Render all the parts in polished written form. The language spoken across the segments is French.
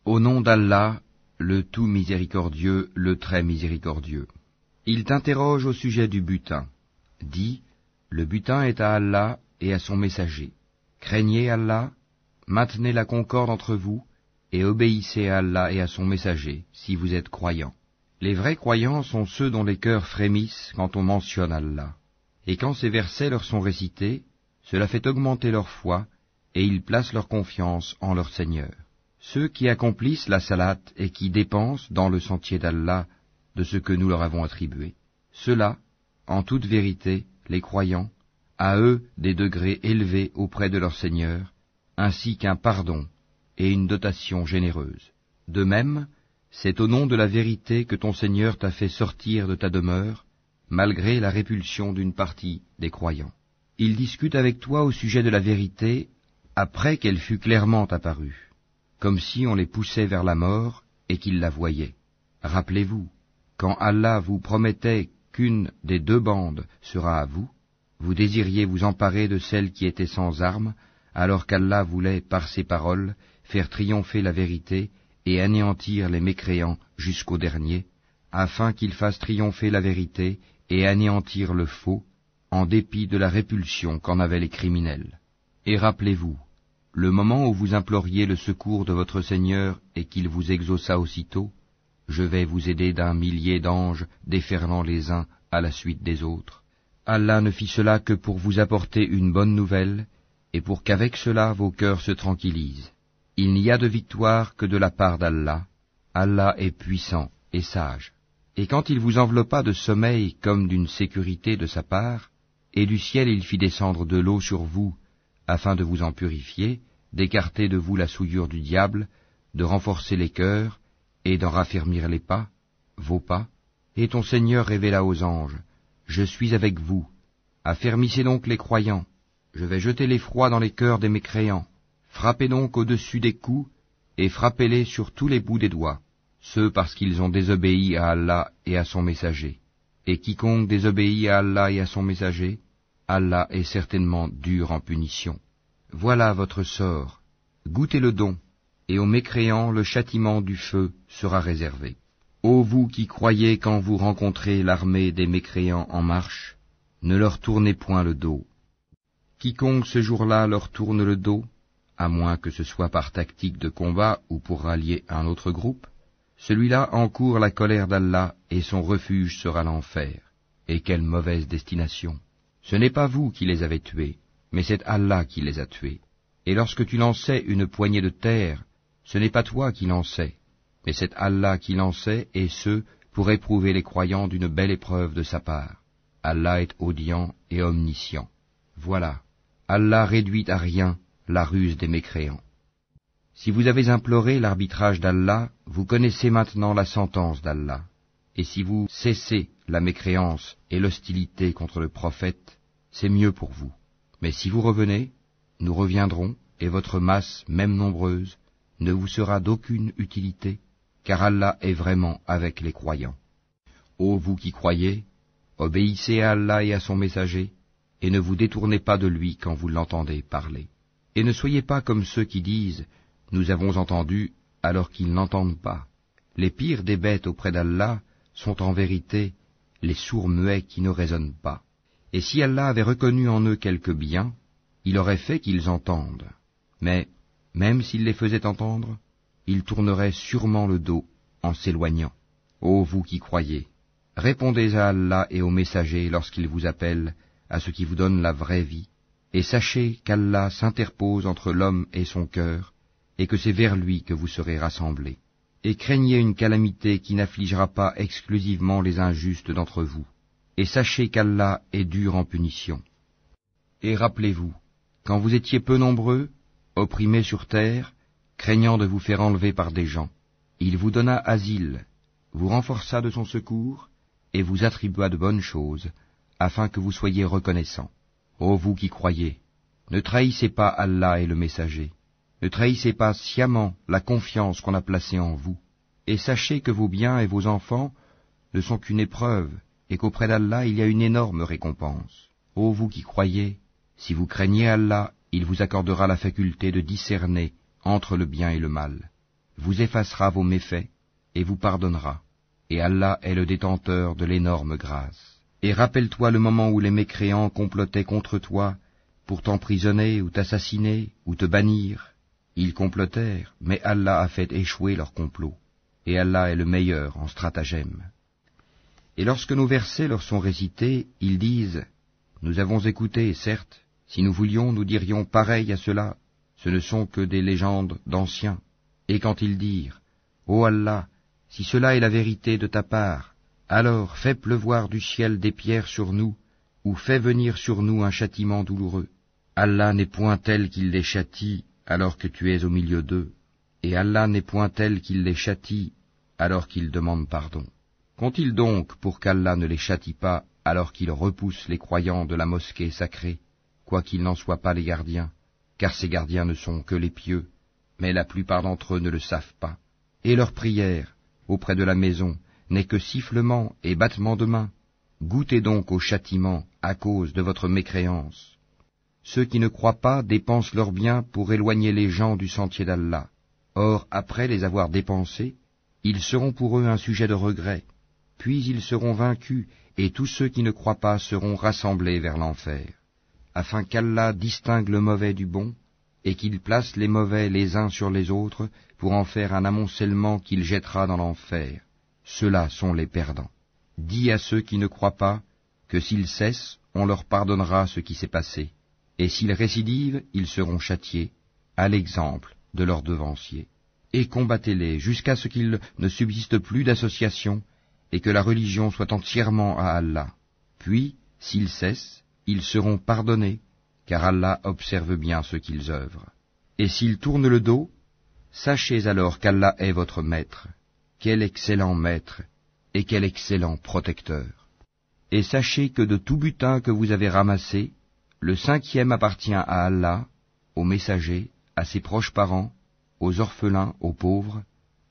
Au nom d'Allah, le tout miséricordieux, le très miséricordieux. Il t'interroge au sujet du butin. Dis, le butin est à Allah et à son messager. Craignez Allah, maintenez la concorde entre vous, et obéissez à Allah et à son messager, si vous êtes croyants. Les vrais croyants sont ceux dont les cœurs frémissent quand on mentionne Allah. Et quand ces versets leur sont récités, cela fait augmenter leur foi, et ils placent leur confiance en leur Seigneur. Ceux qui accomplissent la salate et qui dépensent dans le sentier d'Allah de ce que nous leur avons attribué, ceux-là, en toute vérité, les croyants, à eux des degrés élevés auprès de leur Seigneur, ainsi qu'un pardon et une dotation généreuse. De même, c'est au nom de la vérité que ton Seigneur t'a fait sortir de ta demeure, malgré la répulsion d'une partie des croyants. Il discute avec toi au sujet de la vérité après qu'elle fût clairement apparue, comme si on les poussait vers la mort et qu'ils la voyaient. Rappelez-vous, quand Allah vous promettait qu'une des deux bandes sera à vous, vous désiriez vous emparer de celle qui était sans armes, alors qu'Allah voulait, par ses paroles, faire triompher la vérité et anéantir les mécréants jusqu'au dernier, afin qu'il fasse triompher la vérité et anéantir le faux, en dépit de la répulsion qu'en avaient les criminels. Et rappelez-vous, le moment où vous imploriez le secours de votre Seigneur et qu'il vous exauça aussitôt, je vais vous aider d'un millier d'anges déferlant les uns à la suite des autres. Allah ne fit cela que pour vous apporter une bonne nouvelle, et pour qu'avec cela vos cœurs se tranquillisent. Il n'y a de victoire que de la part d'Allah. Allah est puissant et sage. Et quand il vous enveloppa de sommeil comme d'une sécurité de sa part, et du ciel il fit descendre de l'eau sur vous, afin de vous en purifier, d'écarter de vous la souillure du diable, de renforcer les cœurs, et d'en raffermir les pas, vos pas, et ton Seigneur révéla aux anges, « Je suis avec vous, affermissez donc les croyants, je vais jeter l'effroi dans les cœurs des mécréants, frappez donc au-dessus des coups, et frappez-les sur tous les bouts des doigts, ceux parce qu'ils ont désobéi à Allah et à son messager. Et quiconque désobéit à Allah et à son messager, Allah est certainement dur en punition. Voilà votre sort, goûtez le don, et aux mécréants le châtiment du feu sera réservé. Ô vous qui croyez quand vous rencontrez l'armée des mécréants en marche, ne leur tournez point le dos. Quiconque ce jour-là leur tourne le dos, à moins que ce soit par tactique de combat ou pour rallier un autre groupe, celui-là encourt la colère d'Allah et son refuge sera l'enfer. Et quelle mauvaise destination! Ce n'est pas vous qui les avez tués, mais c'est Allah qui les a tués. Et lorsque tu lançais une poignée de terre, ce n'est pas toi qui lançais, mais c'est Allah qui lançait, et ce, pour éprouver les croyants d'une belle épreuve de sa part. Allah est audient et omniscient. Voilà, Allah réduit à rien la ruse des mécréants. Si vous avez imploré l'arbitrage d'Allah, vous connaissez maintenant la sentence d'Allah. Et si vous cessez la mécréance et l'hostilité contre le prophète, c'est mieux pour vous. Mais si vous revenez, nous reviendrons, et votre masse, même nombreuse, ne vous sera d'aucune utilité, car Allah est vraiment avec les croyants. Ô vous qui croyez, obéissez à Allah et à son messager, et ne vous détournez pas de lui quand vous l'entendez parler. Et ne soyez pas comme ceux qui disent « Nous avons entendu » alors qu'ils n'entendent pas. Les pires des bêtes auprès d'Allah sont en vérité les sourds muets qui ne raisonnent pas. Et si Allah avait reconnu en eux quelque bien, il aurait fait qu'ils entendent. Mais, même s'il les faisait entendre, ils tourneraient sûrement le dos en s'éloignant. Ô vous qui croyez, répondez à Allah et aux messagers lorsqu'ils vous appellent à ce qui vous donne la vraie vie, et sachez qu'Allah s'interpose entre l'homme et son cœur, et que c'est vers lui que vous serez rassemblés. Et craignez une calamité qui n'affligera pas exclusivement les injustes d'entre vous, et sachez qu'Allah est dur en punition. Et rappelez-vous, quand vous étiez peu nombreux, opprimés sur terre, craignant de vous faire enlever par des gens, il vous donna asile, vous renforça de son secours, et vous attribua de bonnes choses, afin que vous soyez reconnaissants. Ô vous qui croyez, ne trahissez pas Allah et le messager, ne trahissez pas sciemment la confiance qu'on a placée en vous, et sachez que vos biens et vos enfants ne sont qu'une épreuve, et qu'auprès d'Allah il y a une énorme récompense. Ô vous qui croyez, si vous craignez Allah, il vous accordera la faculté de discerner entre le bien et le mal. vous effacera vos méfaits et vous pardonnera. Et Allah est le détenteur de l'énorme grâce. Et rappelle-toi le moment où les mécréants complotaient contre toi pour t'emprisonner ou t'assassiner ou te bannir. Ils complotèrent, mais Allah a fait échouer leur complot. Et Allah est le meilleur en stratagème. Et lorsque nos versets leur sont récités, ils disent « Nous avons écouté, certes, si nous voulions, nous dirions pareil à cela, ce ne sont que des légendes d'anciens. » Et quand ils dirent « Ô Allah, si cela est la vérité de ta part, alors fais pleuvoir du ciel des pierres sur nous, ou fais venir sur nous un châtiment douloureux. Allah n'est point tel qu'il les châtie alors que tu es au milieu d'eux, et Allah n'est point tel qu'il les châtie alors qu'ils demandent pardon. Qu'ont-ils donc pour qu'Allah ne les châtie pas alors qu'ils repoussent les croyants de la mosquée sacrée, quoiqu'ils n'en soient pas les gardiens, car ces gardiens ne sont que les pieux, mais la plupart d'entre eux ne le savent pas. Et leur prière auprès de la maison n'est que sifflement et battement de main. Goûtez donc au châtiment à cause de votre mécréance. Ceux qui ne croient pas dépensent leurs biens pour éloigner les gens du sentier d'Allah. Or, après les avoir dépensés, ils seront pour eux un sujet de regret. Puis ils seront vaincus, et tous ceux qui ne croient pas seront rassemblés vers l'enfer. Afin qu'Allah distingue le mauvais du bon, et qu'il place les mauvais les uns sur les autres, pour en faire un amoncellement qu'il jettera dans l'enfer. Ceux-là sont les perdants. Dis à ceux qui ne croient pas que s'ils cessent, on leur pardonnera ce qui s'est passé, et s'ils récidivent, ils seront châtiés, à l'exemple de leurs devanciers. Et combattez-les jusqu'à ce qu'il ne subsiste plus d'association, et que la religion soit entièrement à Allah. Puis, s'ils cessent, ils seront pardonnés, car Allah observe bien ce qu'ils œuvrent. Et s'ils tournent le dos, sachez alors qu'Allah est votre maître. Quel excellent maître et quel excellent protecteur. Et sachez que de tout butin que vous avez ramassé, le 5e appartient à Allah, aux messagers, à ses proches parents, aux orphelins, aux pauvres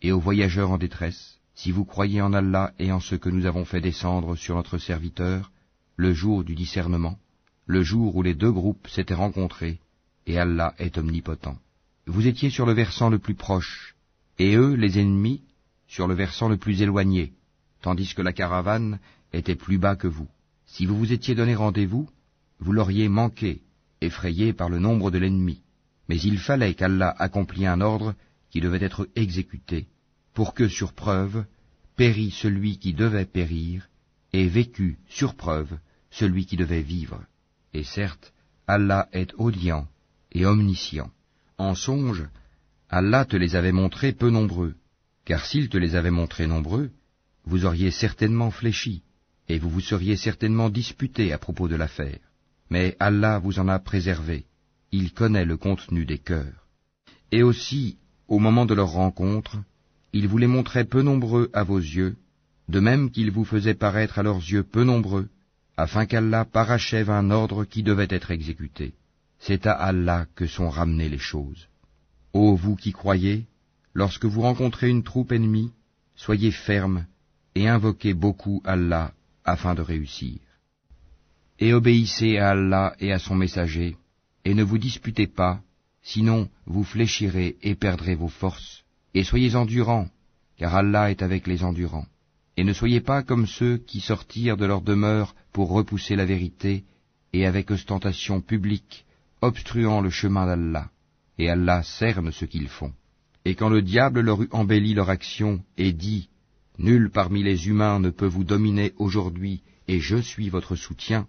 et aux voyageurs en détresse, si vous croyez en Allah et en ce que nous avons fait descendre sur notre serviteur, le jour du discernement, le jour où les deux groupes s'étaient rencontrés, et Allah est omnipotent. Vous étiez sur le versant le plus proche, et eux, les ennemis, sur le versant le plus éloigné, tandis que la caravane était plus bas que vous. Si vous vous étiez donné rendez-vous, vous l'auriez manqué, effrayé par le nombre de l'ennemi. Mais il fallait qu'Allah accomplît un ordre qui devait être exécuté, pour que, sur preuve, pérît celui qui devait périr, et vécut, sur preuve, celui qui devait vivre. Et certes, Allah est audient et omniscient. En songe, Allah te les avait montrés peu nombreux, car s'il te les avait montrés nombreux, vous auriez certainement fléchi, et vous vous seriez certainement disputé à propos de l'affaire. Mais Allah vous en a préservé, il connaît le contenu des cœurs. Et aussi, au moment de leur rencontre, il vous les montrait peu nombreux à vos yeux, de même qu'il vous faisait paraître à leurs yeux peu nombreux, afin qu'Allah parachève un ordre qui devait être exécuté. C'est à Allah que sont ramenées les choses. Ô vous qui croyez, lorsque vous rencontrez une troupe ennemie, soyez fermes et invoquez beaucoup Allah afin de réussir. Et obéissez à Allah et à son messager, et ne vous disputez pas, sinon vous fléchirez et perdrez vos forces, et soyez endurants, car Allah est avec les endurants. Et ne soyez pas comme ceux qui sortirent de leur demeure pour repousser la vérité, et avec ostentation publique, obstruant le chemin d'Allah, et Allah cerne ce qu'ils font. Et quand le diable leur eut embelli leur action, et dit « Nul parmi les humains ne peut vous dominer aujourd'hui, et je suis votre soutien »,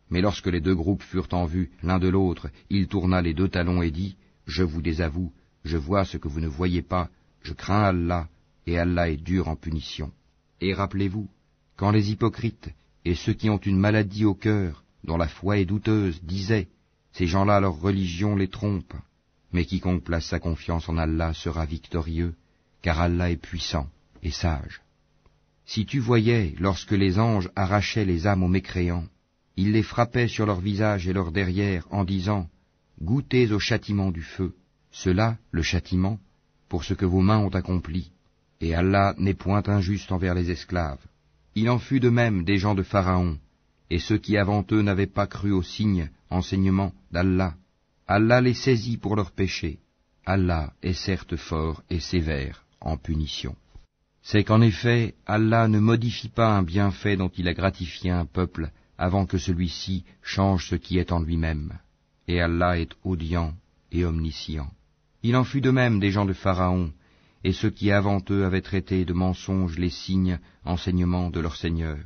mais lorsque les deux groupes furent en vue l'un de l'autre, il tourna les deux talons et dit « Je vous désavoue, je vois ce que vous ne voyez pas, je crains Allah, et Allah est dur en punition. » Et rappelez-vous, quand les hypocrites et ceux qui ont une maladie au cœur, dont la foi est douteuse, disaient « Ces gens-là, leur religion les trompe. » Mais quiconque place sa confiance en Allah sera victorieux, car Allah est puissant et sage. Si tu voyais, lorsque les anges arrachaient les âmes aux mécréants, ils les frappaient sur leur visage et leur derrière en disant « Goûtez au châtiment du feu. » Cela, le châtiment, pour ce que vos mains ont accompli. Et Allah n'est point injuste envers les esclaves. Il en fut de même des gens de Pharaon, et ceux qui avant eux n'avaient pas cru aux signes, enseignements d'Allah. Allah les saisit pour leurs péchés. Allah est certes fort et sévère en punition. C'est qu'en effet, Allah ne modifie pas un bienfait dont il a gratifié un peuple avant que celui-ci change ce qui est en lui-même. Et Allah est audient et omniscient. Il en fut de même des gens de Pharaon, et ceux qui avant eux avaient traité de mensonges les signes, enseignements de leur Seigneur.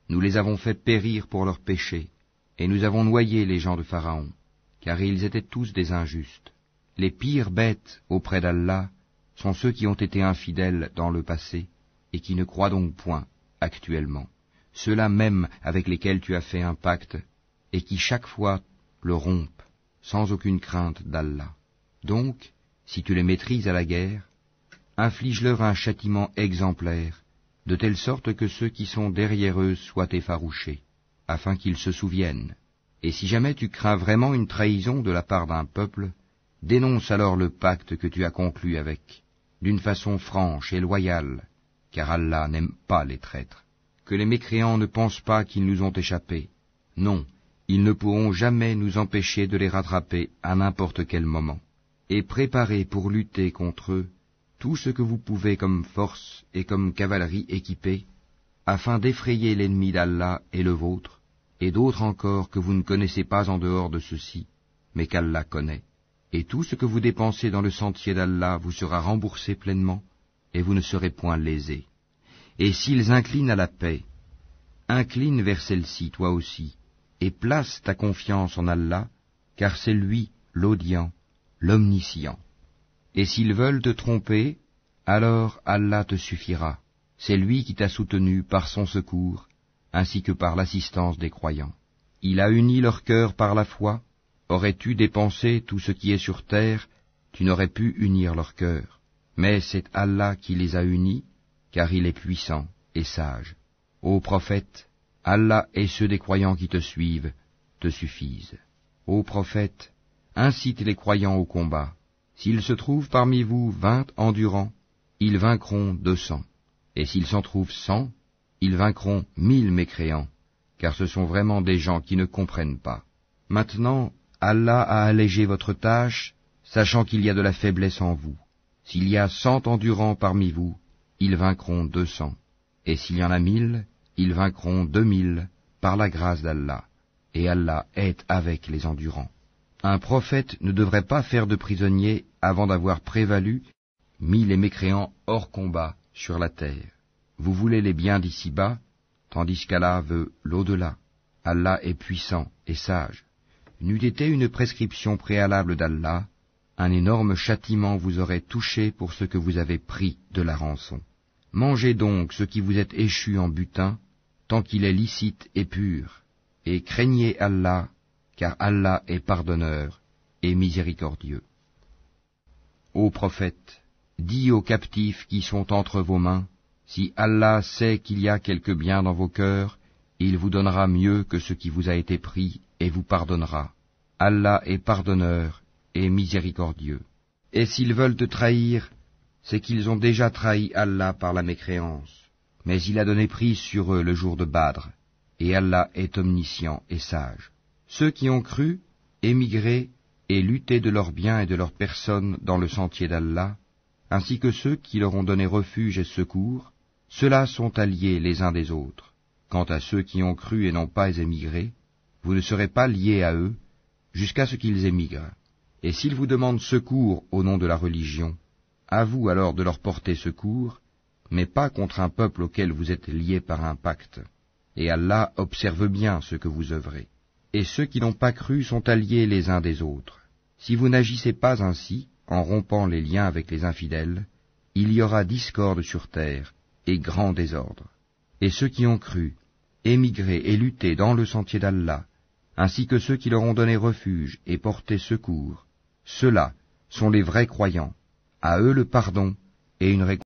Nous les avons fait périr pour leurs péchés, et nous avons noyé les gens de Pharaon, car ils étaient tous des injustes. Les pires bêtes auprès d'Allah sont ceux qui ont été infidèles dans le passé, et qui ne croient donc point actuellement. Ceux-là même avec lesquels tu as fait un pacte, et qui chaque fois le rompent, sans aucune crainte d'Allah. Donc, si tu les maîtrises à la guerre, inflige-leur un châtiment exemplaire, de telle sorte que ceux qui sont derrière eux soient effarouchés, afin qu'ils se souviennent. Et si jamais tu crains vraiment une trahison de la part d'un peuple, dénonce alors le pacte que tu as conclu avec, d'une façon franche et loyale, car Allah n'aime pas les traîtres. Que les mécréants ne pensent pas qu'ils nous ont échappé. Non, ils ne pourront jamais nous empêcher de les rattraper à n'importe quel moment. Et préparez pour lutter contre eux tout ce que vous pouvez comme force et comme cavalerie équipée, afin d'effrayer l'ennemi d'Allah et le vôtre, et d'autres encore que vous ne connaissez pas en dehors de ceux-ci, mais qu'Allah connaît. Et tout ce que vous dépensez dans le sentier d'Allah vous sera remboursé pleinement, et vous ne serez point lésés. Et s'ils inclinent à la paix, incline vers celle-ci toi aussi, et place ta confiance en Allah, car c'est lui l'audient, l'omniscient. Et s'ils veulent te tromper, alors Allah te suffira. C'est lui qui t'a soutenu par son secours, ainsi que par l'assistance des croyants. Il a uni leur cœur par la foi. Aurais-tu dépensé tout ce qui est sur terre, tu n'aurais pu unir leur cœur. Mais c'est Allah qui les a unis, car il est puissant et sage. Ô prophète, Allah et ceux des croyants qui te suivent te suffisent. Ô prophète, incite les croyants au combat. S'il se trouve parmi vous 20 endurants, ils vaincront 200. Et s'il s'en trouve 100, ils vaincront 1000 mécréants, car ce sont vraiment des gens qui ne comprennent pas. Maintenant, Allah a allégé votre tâche, sachant qu'il y a de la faiblesse en vous. S'il y a 100 endurants parmi vous, ils vaincront 200. Et s'il y en a 1000, ils vaincront 2000, par la grâce d'Allah. Et Allah est avec les endurants. Un prophète ne devrait pas faire de prisonniers avant d'avoir prévalu, mis les mécréants hors combat sur la terre. Vous voulez les biens d'ici-bas, tandis qu'Allah veut l'au-delà. Allah est puissant et sage. N'eût été une prescription préalable d'Allah, un énorme châtiment vous aurait touché pour ce que vous avez pris de la rançon. Mangez donc ce qui vous est échu en butin, tant qu'il est licite et pur, et craignez Allah, car Allah est pardonneur et miséricordieux. Ô prophète, dis aux captifs qui sont entre vos mains, si Allah sait qu'il y a quelque bien dans vos cœurs, il vous donnera mieux que ce qui vous a été pris et vous pardonnera. Allah est pardonneur et miséricordieux. Et s'ils veulent te trahir, c'est qu'ils ont déjà trahi Allah par la mécréance. Mais il a donné prise sur eux le jour de Badr, et Allah est omniscient et sage. Ceux qui ont cru, émigré et lutté de leurs biens et de leurs personnes dans le sentier d'Allah, ainsi que ceux qui leur ont donné refuge et secours, ceux-là sont alliés les uns des autres. Quant à ceux qui ont cru et n'ont pas émigré, vous ne serez pas liés à eux jusqu'à ce qu'ils émigrent. Et s'ils vous demandent secours au nom de la religion, à vous alors de leur porter secours, mais pas contre un peuple auquel vous êtes liés par un pacte. Et Allah observe bien ce que vous œuvrez. Et ceux qui n'ont pas cru sont alliés les uns des autres. Si vous n'agissez pas ainsi, en rompant les liens avec les infidèles, il y aura discorde sur terre et grand désordre. Et ceux qui ont cru, émigré et lutté dans le sentier d'Allah, ainsi que ceux qui leur ont donné refuge et porté secours, ceux-là sont les vrais croyants. À eux le pardon et une récompense.